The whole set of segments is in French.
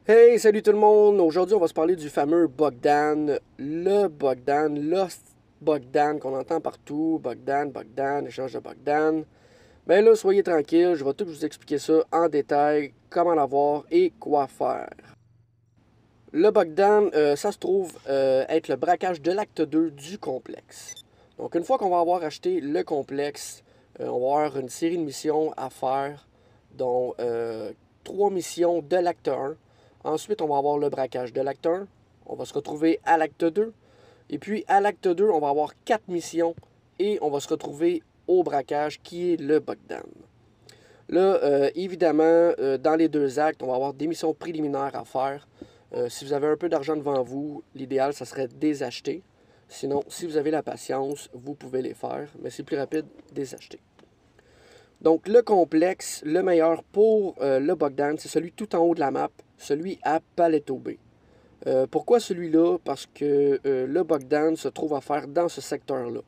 Hey, salut tout le monde! Aujourd'hui, on va se parler du fameux Bogdan. Lost Bogdan qu'on entend partout. Bogdan, échange de Bogdan. Ben là, soyez tranquille, je vais tout vous expliquer ça en détail, comment l'avoir et quoi faire. Le Bogdan, ça se trouve être le braquage de l'acte 2 du complexe. Donc, une fois qu'on va avoir acheté le complexe, on va avoir une série de missions à faire, dont 3 missions de l'acte 1. Ensuite, on va avoir le braquage de l'acte 1. On va se retrouver à l'acte 2. Et puis, à l'acte 2, on va avoir 4 missions et on va se retrouver au braquage qui est le Bogdan. Là, évidemment, dans les deux actes, on va avoir des missions préliminaires à faire. Si vous avez un peu d'argent devant vous, l'idéal, ça serait de les acheter. Sinon, si vous avez la patience, vous pouvez les faire, mais c'est plus rapide de les acheter. Donc, le complexe, le meilleur pour le Bogdan, c'est celui tout en haut de la map, celui à Paleto Bay. Pourquoi celui-là? Parce que le Bogdan se trouve à faire dans ce secteur-là.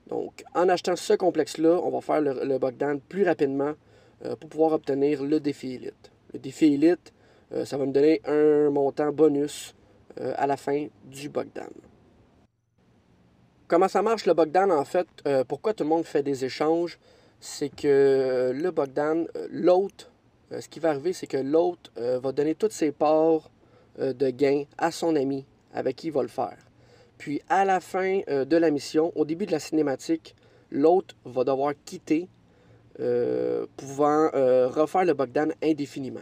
Donc, en achetant ce complexe-là, on va faire le Bogdan plus rapidement pour pouvoir obtenir le défi élite. Le défi élite, ça va me donner un montant bonus à la fin du Bogdan. Comment ça marche le Bogdan en fait? Pourquoi tout le monde fait des échanges? C'est que le Bogdan, l'autre, ce qui va arriver, c'est que l'autre va donner toutes ses parts de gain à son ami avec qui il va le faire. Puis à la fin de la mission, au début de la cinématique, l'autre va devoir quitter, pouvant refaire le Bogdan indéfiniment.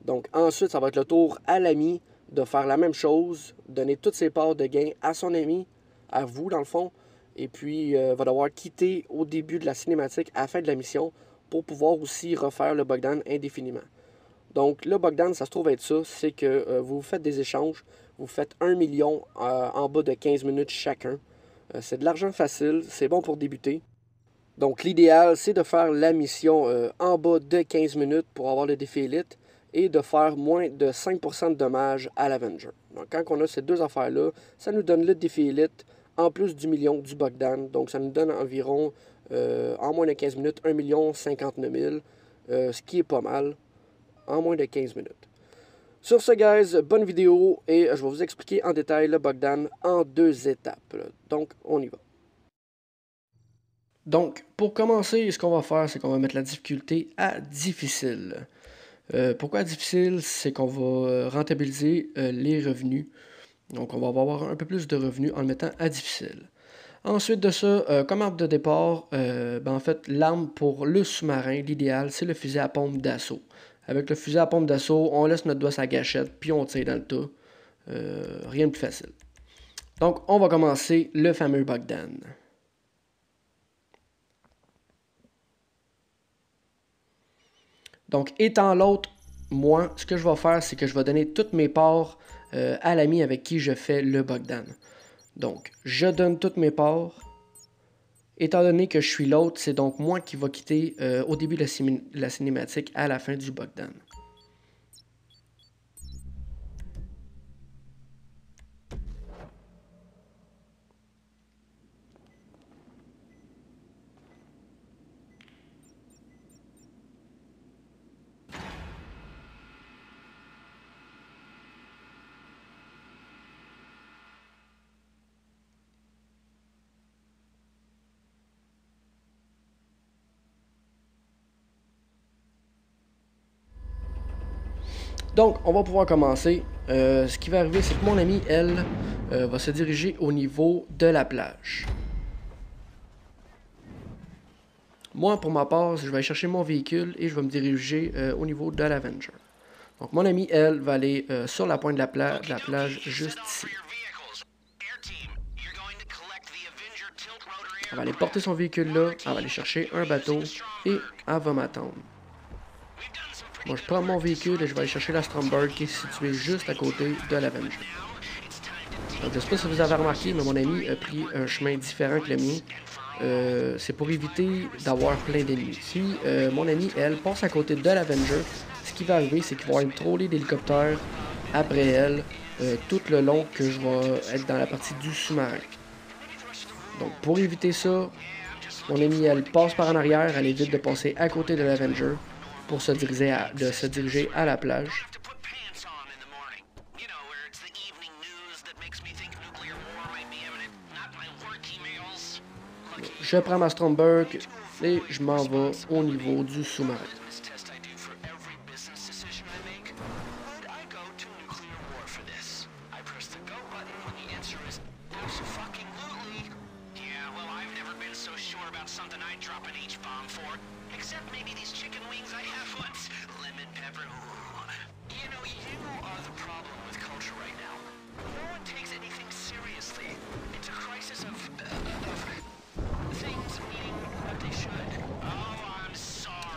Donc ensuite, ça va être le tour à l'ami de faire la même chose, donner toutes ses parts de gain à son ami, à vous dans le fond, et puis va devoir quitter au début de la cinématique à la fin de la mission pour pouvoir aussi refaire le Bogdan indéfiniment. Donc le Bogdan, ça se trouve être ça, c'est que vous faites des échanges, vous faites 1 million en bas de 15 minutes chacun. C'est de l'argent facile, c'est bon pour débuter. Donc l'idéal, c'est de faire la mission en bas de 15 minutes pour avoir le défi élite et de faire moins de 5% de dommages à l'Avenger. Donc quand on a ces deux affaires-là, ça nous donne le défi élite en plus du million du Bogdan. Donc ça nous donne environ, en moins de 15 minutes, 1 059 000, ce qui est pas mal, en moins de 15 minutes. Sur ce, guys, bonne vidéo et je vais vous expliquer en détail le Bogdan en 2 étapes. Donc, on y va. Donc, pour commencer, ce qu'on va faire, c'est qu'on va mettre la difficulté à difficile. Pourquoi difficile? C'est qu'on va rentabiliser les revenus. Donc, on va avoir un peu plus de revenus en le mettant à difficile. Ensuite de ça, comme arme de départ, en fait, l'arme pour le sous-marin, l'idéal, c'est le fusil à pompe d'assaut. Avec le fusil à pompe d'assaut, on laisse notre doigt sur la gâchette, puis on tire dans le tas. Rien de plus facile. Donc, on va commencer le fameux Bogdan. Donc, étant l'autre, moi, ce que je vais faire, c'est que je vais donner toutes mes parts à l'ami avec qui je fais le Bogdan. Donc, je donne toutes mes parts. Étant donné que je suis l'autre, c'est donc moi qui va quitter au début de la cinématique à la fin du Bogdan. Donc, on va pouvoir commencer. Ce qui va arriver, c'est que mon amie, elle, va se diriger au niveau de la plage. Moi, pour ma part, je vais aller chercher mon véhicule et je vais me diriger au niveau de l'Avenger. Donc, mon amie, elle, va aller sur la pointe de la plage juste ici. Elle va aller porter son véhicule là, elle va aller chercher un bateau et elle va m'attendre. Moi, je prends mon véhicule et je vais aller chercher la Stromberg qui est située juste à côté de l'Avenger. Donc, je ne sais pas si vous avez remarqué, mais mon ami a pris un chemin différent que le mien. C'est pour éviter d'avoir plein d'ennemis. Si mon ami, elle, passe à côté de l'Avenger, ce qui va arriver, c'est qu'il va y avoir une trolley d'hélicoptères après elle, tout le long que je vais être dans la partie du sous-marin. Donc, pour éviter ça, mon ami, elle passe par en arrière, elle évite de passer à côté de l'Avenger pour se diriger à la plage. Je prends ma Stromberg et je m'en vais au niveau du sous-marin.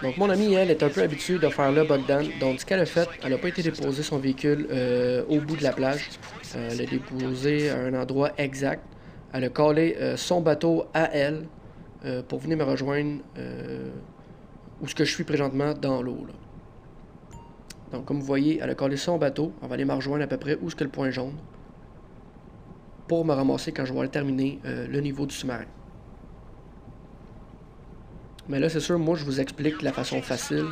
Donc mon amie, elle, est un peu habituée de faire le Bogdan. Donc ce qu'elle a fait, elle n'a pas été déposer son véhicule au bout de la plage. Elle l'a déposé à un endroit exact. Elle a collé son bateau à elle pour venir me rejoindre où ce que je suis présentement dans l'eau. Donc comme vous voyez, elle a collé son bateau. On va aller me rejoindre à peu près où est-ce que le point jaune pour me ramasser quand je vais aller terminer le niveau du sous-marin. Mais là, c'est sûr, moi, je vous explique la façon facile.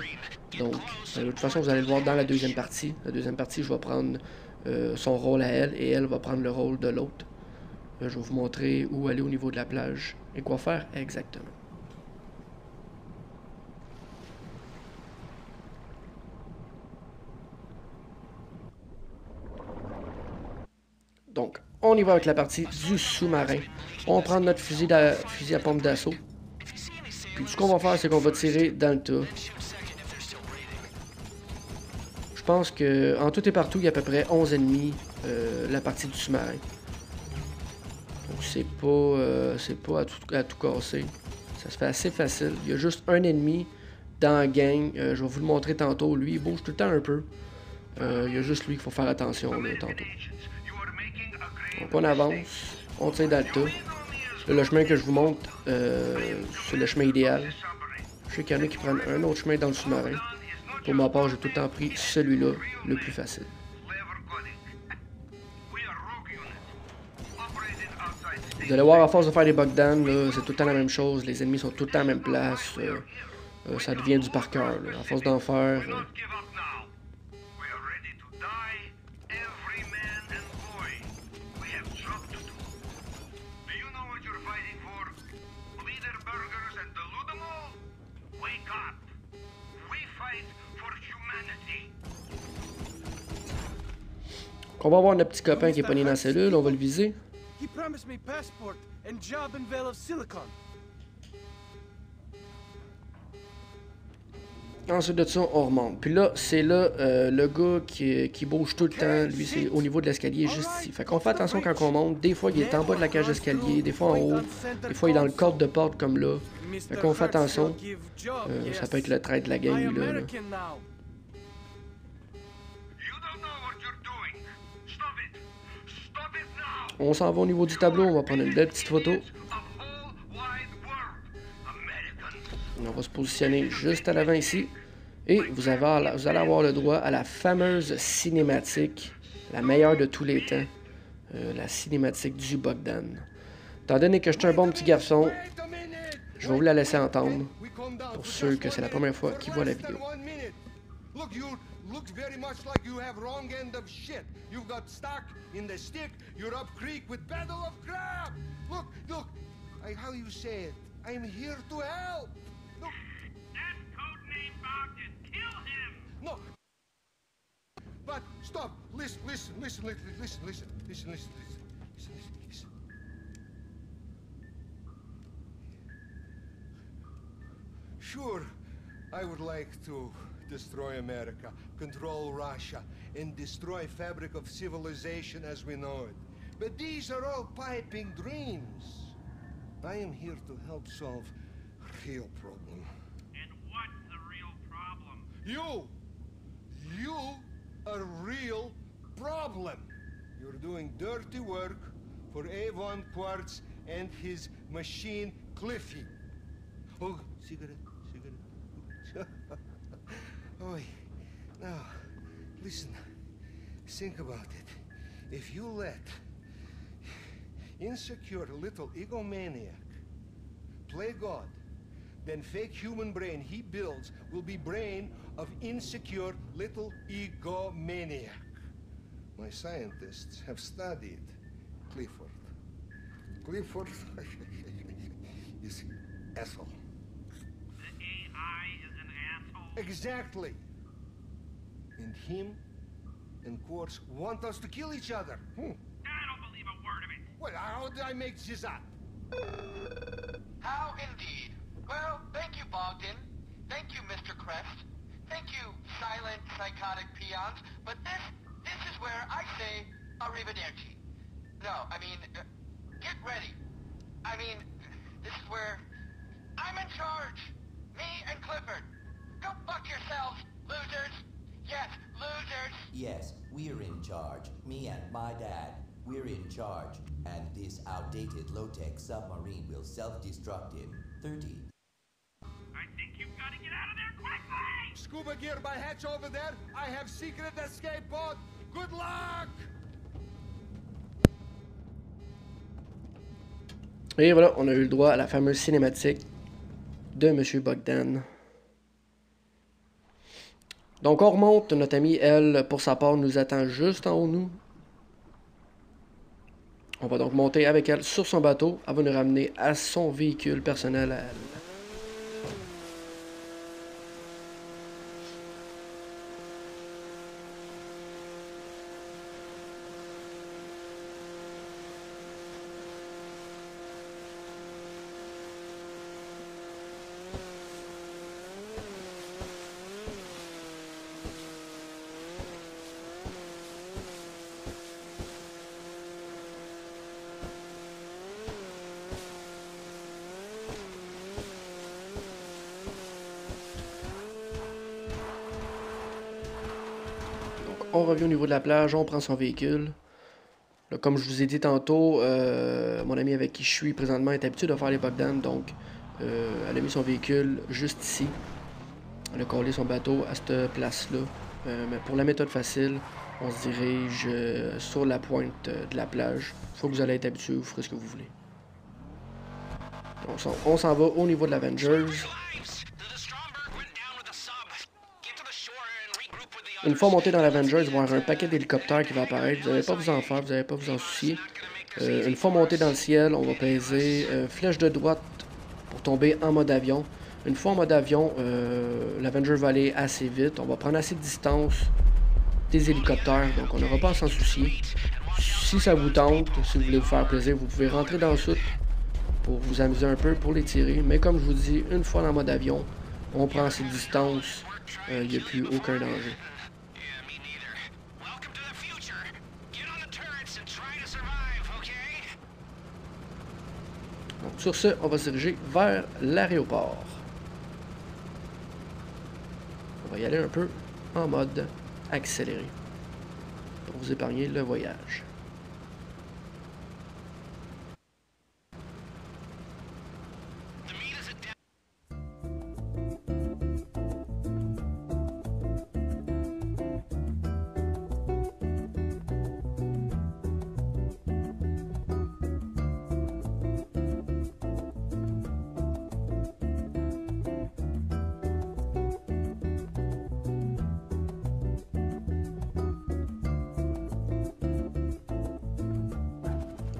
Donc, de toute façon, vous allez le voir dans la deuxième partie. La deuxième partie, je vais prendre son rôle à elle et elle va prendre le rôle de l'autre. Je vais vous montrer où aller au niveau de la plage et quoi faire exactement. Donc, on y va avec la partie du sous-marin. On prend notre fusil à pompe d'assaut. Puis ce qu'on va faire, c'est qu'on va tirer dans le tas. Je pense que en tout et partout, il y a à peu près 11 ennemis la partie du sous-marin. Donc c'est pas à tout casser. Ça se fait assez facile. Il y a juste un ennemi dans la gang. Je vais vous le montrer tantôt. Lui, il bouge tout le temps un peu. Il y a juste lui qu'il faut faire attention là, tantôt. Donc on avance. On tire dans le tas. Là, le chemin que je vous montre, c'est le chemin idéal. Je sais qu'il y en a qui prennent un autre chemin dans le sous-marin. Pour ma part, j'ai tout le temps pris celui-là, le plus facile. Vous allez voir, à force de faire des Bogdan, c'est tout le temps la même chose. Les ennemis sont tout le temps à la même place. Ça devient du par cœur. À force d'en faire... On va voir notre petit copain qui est pogné dans la cellule, on va le viser. Ensuite de ça, on remonte. Puis là, c'est là le gars qui bouge tout le temps. Lui, c'est au niveau de l'escalier, juste ici. Fait qu'on fait attention quand on monte. Des fois, il est en bas de la cage d'escalier, des fois en haut. Des fois, il est dans le cadre de porte comme là. Fait qu'on fait attention. Ça peut être le trait de la gang, lui, là. On s'en va au niveau du tableau, on va prendre une belle petite photo. On va se positionner juste à l'avant ici. Et vous allez avoir le droit à la fameuse cinématique, la meilleure de tous les temps. La cinématique du Bogdan. Étant donné que je suis un bon petit garçon, je vais vous la laisser entendre. Pour ceux que c'est la première fois qu'ils voient la vidéo. Looks very much like you have wrong end of shit. You got stuck in the stick. You're up creek with battle of crab. Look. How you say it? I'm here to help. Look. That's codename Bogdan. Kill him. No. But stop. Listen. Sure, I would like to destroy America, control Russia, and destroy fabric of civilization as we know it. But these are all piping dreams. I am here to help solve a real problem. And what's the real problem? You are real problem. You're doing dirty work for Avon Quartz and his machine Cliffy. Oh, cigarette. Oh, now, listen, think about it. If you let insecure little egomaniac play God, then fake human brain he builds will be brain of insecure little egomaniac. My scientists have studied Clifford. is asshole. The AI is an asshole. Exactly. And him and Quartz want us to kill each other. I don't believe a word of it. Well, how did I make this up? How indeed. Well, thank you, Bogdan. Thank you, Mr. Crest. Thank you, silent, psychotic peons. But this is where I say arrivederci. No, I mean, get ready. I mean, this is where I'm in charge. Me and Clifford. Go fuck yourselves, losers. Yes, losers. Yes, we're in charge. Me and my dad. We're in charge. And this outdated low-tech submarine will self-destruct in 30. I think you've got to get out of there quickly! Scuba gear by hatch over there. I have secret escape pod. Good luck! Et voilà, on a eu le droit à la fameuse cinématique de M. Bogdan. Donc on remonte, notre amie, elle, pour sa part, nous attend juste en haut de nous. On va donc monter avec elle sur son bateau. Elle va nous ramener à son véhicule personnel à elle. On revient au niveau de la plage, on prend son véhicule. Là, comme je vous ai dit tantôt, mon ami avec qui je suis présentement est habitué de faire les Bogdan, donc elle a mis son véhicule juste ici. Elle a collé son bateau à cette place-là. Mais pour la méthode facile, on se dirige sur la pointe de la plage. Il faut que vous allez être habitué, vous ferez ce que vous voulez. On s'en va au niveau de l'Avengers. Une fois monté dans l'Avengers, il va y avoir un paquet d'hélicoptères qui va apparaître. Vous n'allez pas vous en faire, vous n'allez pas vous en soucier. Une fois monté dans le ciel, on va peser flèche de droite pour tomber en mode avion. Une fois en mode avion, l'Avenger va aller assez vite. On va prendre assez de distance des hélicoptères, donc on n'aura pas à s'en soucier. Si ça vous tente, si vous voulez vous faire plaisir, vous pouvez rentrer dans le soute pour vous amuser un peu, pour les tirer. Mais comme je vous dis, une fois en mode avion, on prend assez de distance, il n'y a plus aucun danger. Donc, sur ce, on va se diriger vers l'aéroport. On va y aller un peu en mode accéléré pour vous épargner le voyage.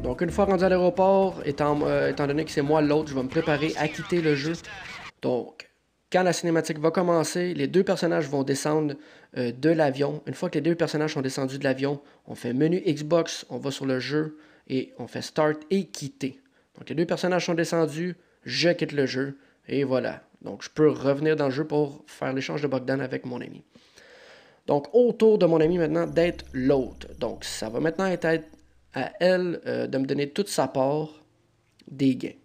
Donc une fois rendu à l'aéroport, étant donné que c'est moi l'autre, je vais me préparer à quitter le jeu. Donc, quand la cinématique va commencer, les deux personnages vont descendre de l'avion. Une fois que les deux personnages sont descendus de l'avion, on fait menu Xbox, on va sur le jeu et on fait Start et Quitter. Donc les deux personnages sont descendus, je quitte le jeu et voilà. Donc je peux revenir dans le jeu pour faire l'échange de Bogdan avec mon ami. Donc autour de mon ami maintenant d'être l'autre. Donc ça va maintenant être à elle de me donner toute sa part des gains.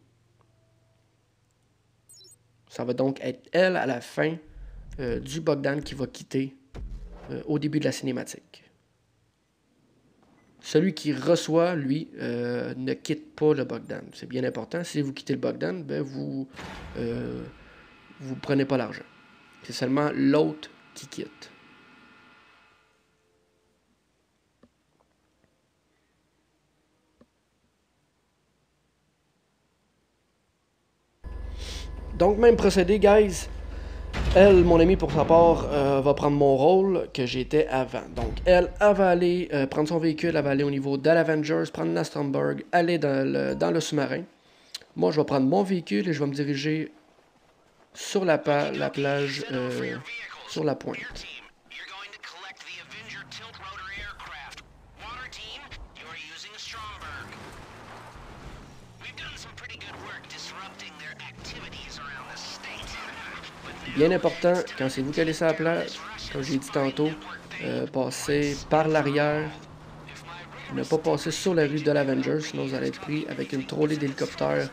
Ça va donc être elle à la fin du Bogdan qui va quitter au début de la cinématique. Celui qui reçoit, lui, ne quitte pas le Bogdan. C'est bien important. Si vous quittez le Bogdan, ben vous prenez pas l'argent. C'est seulement l'autre qui quitte. Donc, même procédé, guys. Elle, mon amie, pour sa part, va prendre mon rôle que j'étais avant. Donc, elle va aller prendre son véhicule, elle va aller au niveau de l'Avengers, prendre la Stromberg, aller dans le sous-marin. Moi, je vais prendre mon véhicule et je vais me diriger sur la plage, sur la pointe. Bien important, quand c'est vous qui allez sur la plage, comme j'ai dit tantôt, passez par l'arrière. Ne pas passer sur la rue de l'Avengers, sinon vous allez être pris avec une trolley d'hélicoptère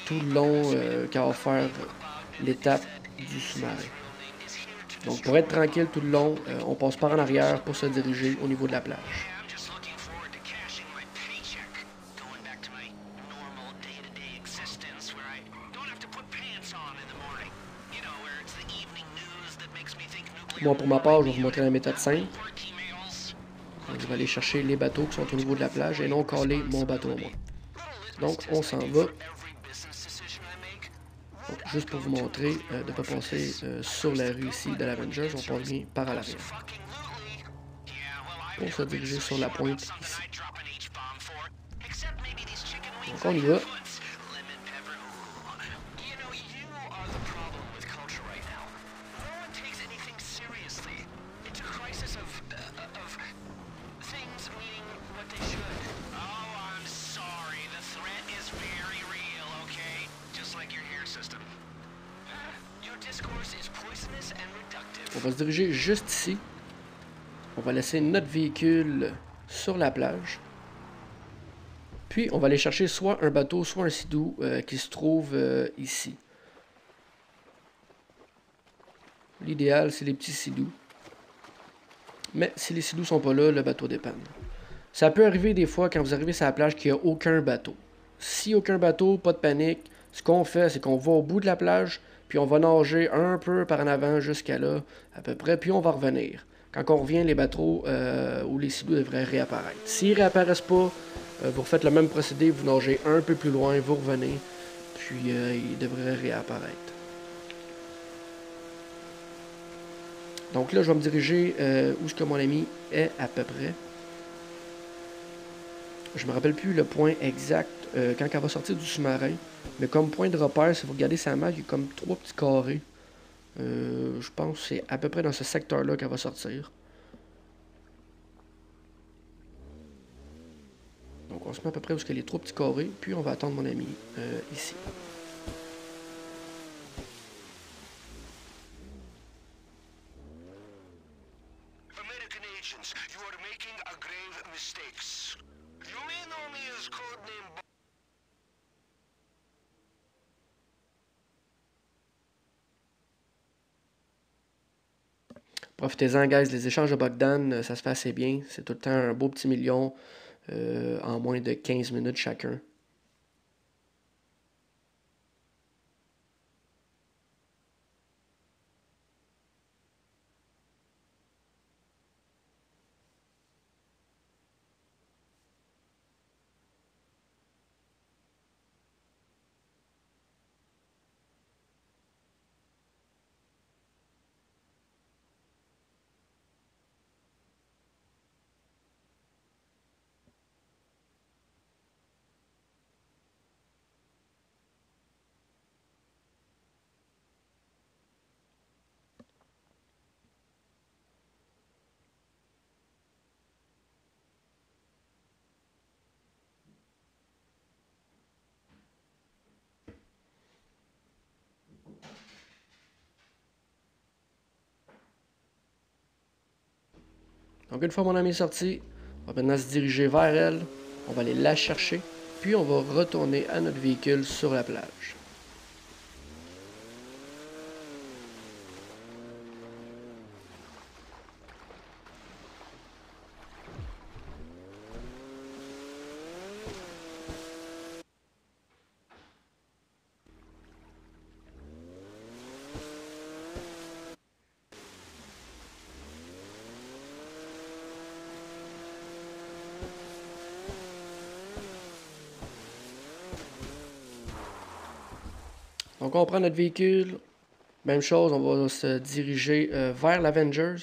tout le long quand on va faire l'étape du sous-marin. Donc pour être tranquille tout le long, on passe par en arrière pour se diriger au niveau de la plage. Moi pour ma part, je vais vous montrer la méthode simple. Donc, je vais aller chercher les bateaux qui sont au niveau de la plage et non caler mon bateau à moi. Donc on s'en va. Donc, juste pour vous montrer de ne pas passer sur la rue ici de l'Avengers, on passe bien par à l'arrière. Pour se diriger sur la pointe ici. Donc on y va. On va se diriger juste ici. On va laisser notre véhicule sur la plage. Puis, on va aller chercher soit un bateau, soit un sidou qui se trouve ici. L'idéal, c'est les petits sidous. Mais si les sidous sont pas là, le bateau dépanne. Ça peut arriver des fois quand vous arrivez sur la plage qu'il n'y a aucun bateau. Si aucun bateau, pas de panique. Ce qu'on fait, c'est qu'on va au bout de la plage, puis on va nager un peu par en avant jusqu'à là, à peu près, puis on va revenir. Quand on revient, les bateaux ou les sidous devraient réapparaître. S'ils ne réapparaissent pas, vous refaites le même procédé, vous nagez un peu plus loin, vous revenez, puis ils devraient réapparaître. Donc là, je vais me diriger où est-ce que mon ami est à peu près. Je me rappelle plus le point exact quand elle va sortir du sous-marin. Mais comme point de repère, si vous regardez sa map, il y a comme 3 petits carrés. Je pense que c'est à peu près dans ce secteur-là qu'elle va sortir. Donc on se met à peu près où il y a les 3 petits carrés. Puis on va attendre mon ami ici. American agents, you are making a grave mistakes. You may know me as codename Profitez-en, guys. Les échanges de Bogdan, ça se fait assez bien. C'est tout le temps un beau petit million en moins de 15 minutes chacun. Donc une fois mon ami est sorti, on va maintenant se diriger vers elle. On va aller la chercher. Puis on va retourner à notre véhicule sur la plage. Donc on prend notre véhicule, même chose, on va se diriger vers l'Avengers.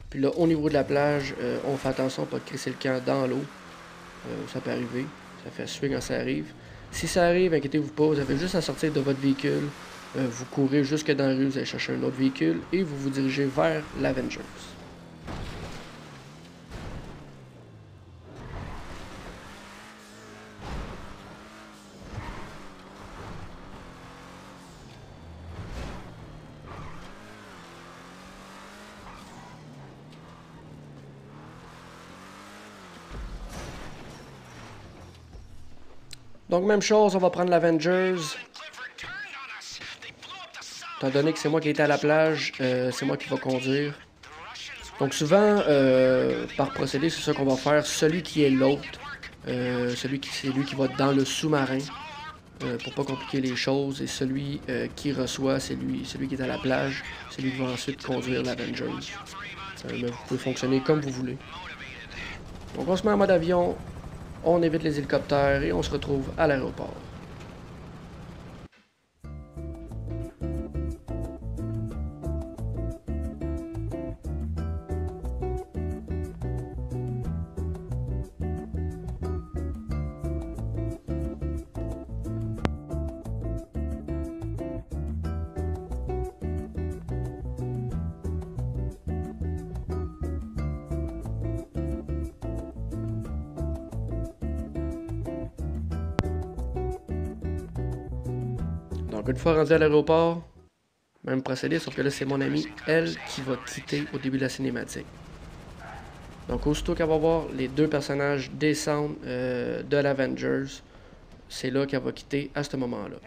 Puis là, au niveau de la plage, on fait attention à ne pas crisser le camp dans l'eau. Ça peut arriver, ça fait suer quand ça arrive. Si ça arrive, inquiétez-vous pas, vous avez juste à sortir de votre véhicule, vous courez jusque dans la rue, vous allez chercher un autre véhicule et vous vous dirigez vers l'Avengers. Donc même chose, on va prendre l'Avengers. Étant donné que c'est moi qui étais à la plage, c'est moi qui va conduire. Donc souvent, par procédé, c'est ça qu'on va faire. Celui qui est l'autre, c'est lui qui va dans le sous-marin, pour pas compliquer les choses. Et celui qui reçoit, c'est celui qui est à la plage, c'est lui qui va ensuite conduire l'Avengers. Mais vous pouvez fonctionner comme vous voulez. Donc on se met en mode avion, on évite les hélicoptères et on se retrouve à l'aéroport. Donc, une fois rendu à l'aéroport, même procédé, sauf que là, c'est mon amie, elle, qui va quitter au début de la cinématique. Donc, aussitôt qu'elle va voir les deux personnages descendre de l'Avengers, c'est là qu'elle va quitter à ce moment-là.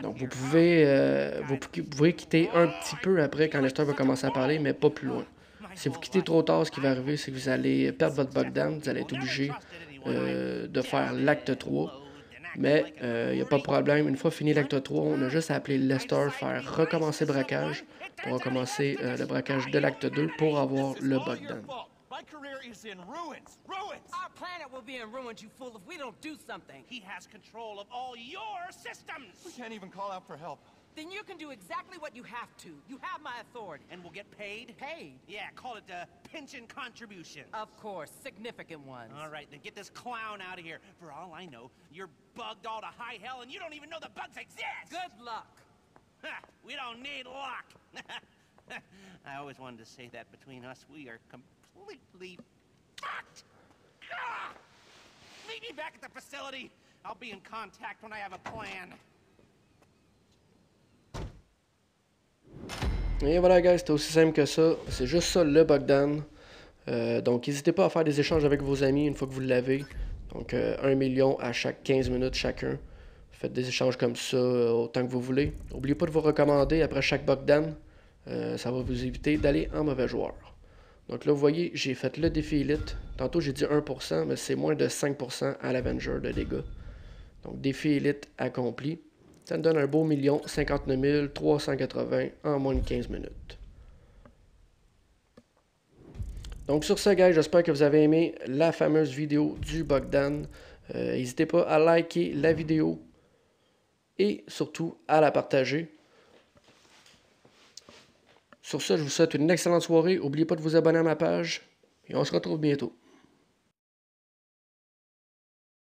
Donc, vous pouvez quitter un petit peu après quand l'histoire va commencer à parler, mais pas plus loin. Si vous quittez trop tard, ce qui va arriver, c'est que vous allez perdre votre Bogdan, vous allez être obligé de faire l'acte 3. Mais il n'y a pas de problème, une fois fini l'acte 3, on a juste à appeler Lester, faire recommencer le braquage, pour recommencer le braquage de l'acte 2 pour avoir le Bogdan. My career is in ruins. Ruins! Our planet will be in ruins, you fool, if we don't do something. He has control of all your systems. We can't even call out for help. Then you can do exactly what you have to. You have my authority. And we'll get paid? Paid? Yeah, call it a pension contribution. Of course, significant ones. All right, then get this clown out of here. For all I know, you're bugged all to high hell and you don't even know the bugs exist! Good luck. Ha, we don't need luck. I always wanted to say that between us, we are completely fucked. Ah! Meet me back at the facility. I'll be in contact when I have a plan. Et voilà, guys, c'est aussi simple que ça. C'est juste ça, le Bogdan. Donc, n'hésitez pas à faire des échanges avec vos amis une fois que vous l'avez. Donc, 1 million à chaque 15 minutes chacun. Faites des échanges comme ça autant que vous voulez. N'oubliez pas de vous recommander après chaque Bogdan. Ça va vous éviter d'aller en mauvais joueur. Donc là, vous voyez, j'ai fait le défi élite. Tantôt, j'ai dit 1%, mais c'est moins de 5% à l'Avenger de dégâts. Donc, défi élite accompli. Ça me donne un beau 1 059 380 en moins de 15 minutes. Donc sur ce, guys, j'espère que vous avez aimé la fameuse vidéo du Bogdan. N'hésitez pas à liker la vidéo et surtout à la partager. Sur ce, je vous souhaite une excellente soirée. N'oubliez pas de vous abonner à ma page et on se retrouve bientôt.